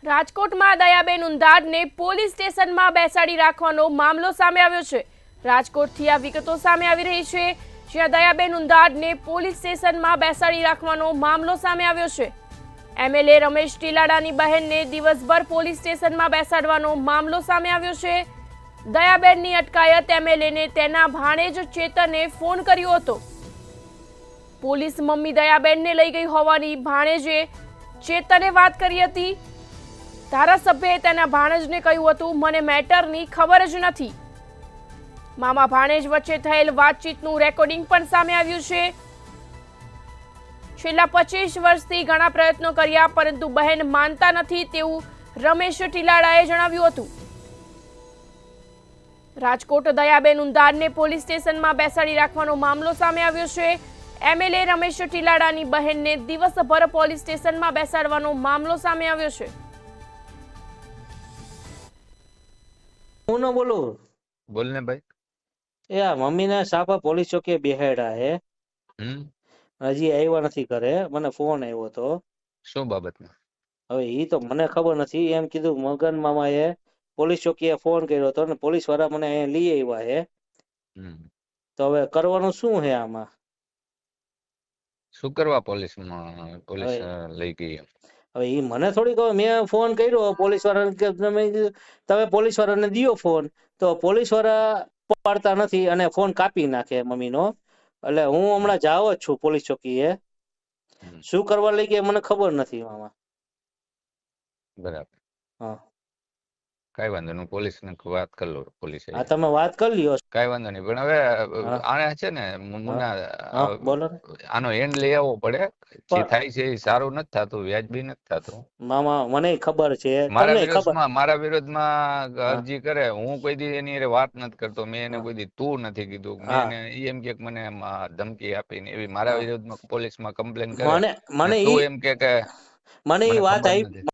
રાજકોટમાં દયાબેન ઉંધાડને પોલીસ સ્ટેશનમાં બેસાડી રાખવાનો મામલો સામે આવ્યો છે। રાજકોટથી આ વિગતો સામે આવી રહી છે, જ્યાં દયાબેન ઉંધાડને પોલીસ સ્ટેશનમાં બેસાડી રાખવાનો મામલો સામે આવ્યો છે। એમએલએ રમેશ ટીલાડાની બહેનને દિવસભર પોલીસ સ્ટેશનમાં બેસાડવાનો મામલો સામે આવ્યો છે। દયાબેનની અટકાયત એમએલએને તેના ભાણેજ ચેતને ફોન કર્યો હતો। પોલીસ મમ્મી દયાબેનને લઈ ગઈ હોવાની ભાણેજે ચેતને વાત કરી હતી। ધારાસભ્યએ તેના ભાણેજને કહ્યું હતું, મને મેટરની ખબર જ નથી। મામા ભાણેજ વચ્ચે થયેલ વાતચીતનું રેકોર્ડિંગ પણ સામે આવ્યું છે। છેલ્લા 25 વર્ષથી ઘણા પ્રયત્નો કર્યા, પરંતુ બહેન માનતા નથી તેવું રમેશ ટીલાડાએ જણાવ્યું હતું। રાજકોટ દયાબેન ઉંધાડને પોલીસ સ્ટેશનમાં બેસાડી રાખવાનો મામલો સામે આવ્યો છે। એમએલએ રમેશ ટીલાડાની બહેનને દિવસભર પોલીસ સ્ટેશનમાં બેસાડવાનો મામલો સામે આવ્યો છે। હું ન બોલું બોલ ને ભાઈ। એ આ મમ્મીને સાપા પોલીસ ચોકીએ બેહાડ્યા હે, હજી આવ્યા નથી ઘરે। મને ફોન આવ્યો હતો। શું બાબતમાં? હવે ઈ તો મને ખબર નથી। એમ કીધું મગન મામાએ પોલીસ ચોકીએ ફોન કર્યો હતો ને પોલીસ વાળા મને અહીંયા લઈ આવ્યા હે। તો હવે કરવાનું શું હે આમાં? શું કરવા પોલીસમાં પોલીસ લઈ ગઈ? હવે ઈ મને થોડી ખબર। મેં ફોન કર્યો પોલીસ વાળાને કે તમે પોલીસ વાળાને દિયો ફોન, તો પોલીસ વાળા પાડતા નથી અને ફોન કાપી નાખે મમ્મીનો। એટલે હું હમણાં જાવ જ છું પોલીસ ચોકીએ। શું કરવા લઈ ગયા મને ખબર નથી મામા। બરાબર, હા કઈ વાંધો નહીં, પોલીસ ને વાત કરી લો। પોલીસ હા તમે વાત કરી લ્યો। કઈ વાંધો નહીં, પણ હવે આને છે ને મુન્ના, બોલો ને આનો એન્ડ લઈ આવવો પડે। જે થાય છે એ સારું નથી થતું, વ્યાજબી નથી થતું મામા। મને ખબર છે, તમને ખબર। મારા વિરોધમાં અરજી કરે, હું કોઈ દી એની વાત નથી કરતો। મેં એને કોઈ દી તું નથી કીધું। મેં એને એમ કે મને ધમકી આપીને એવી મારા વિરોધમાં પોલીસમાં કમ્પ્લેન કરે, મને તું એમ કે મને એ વાત આવી।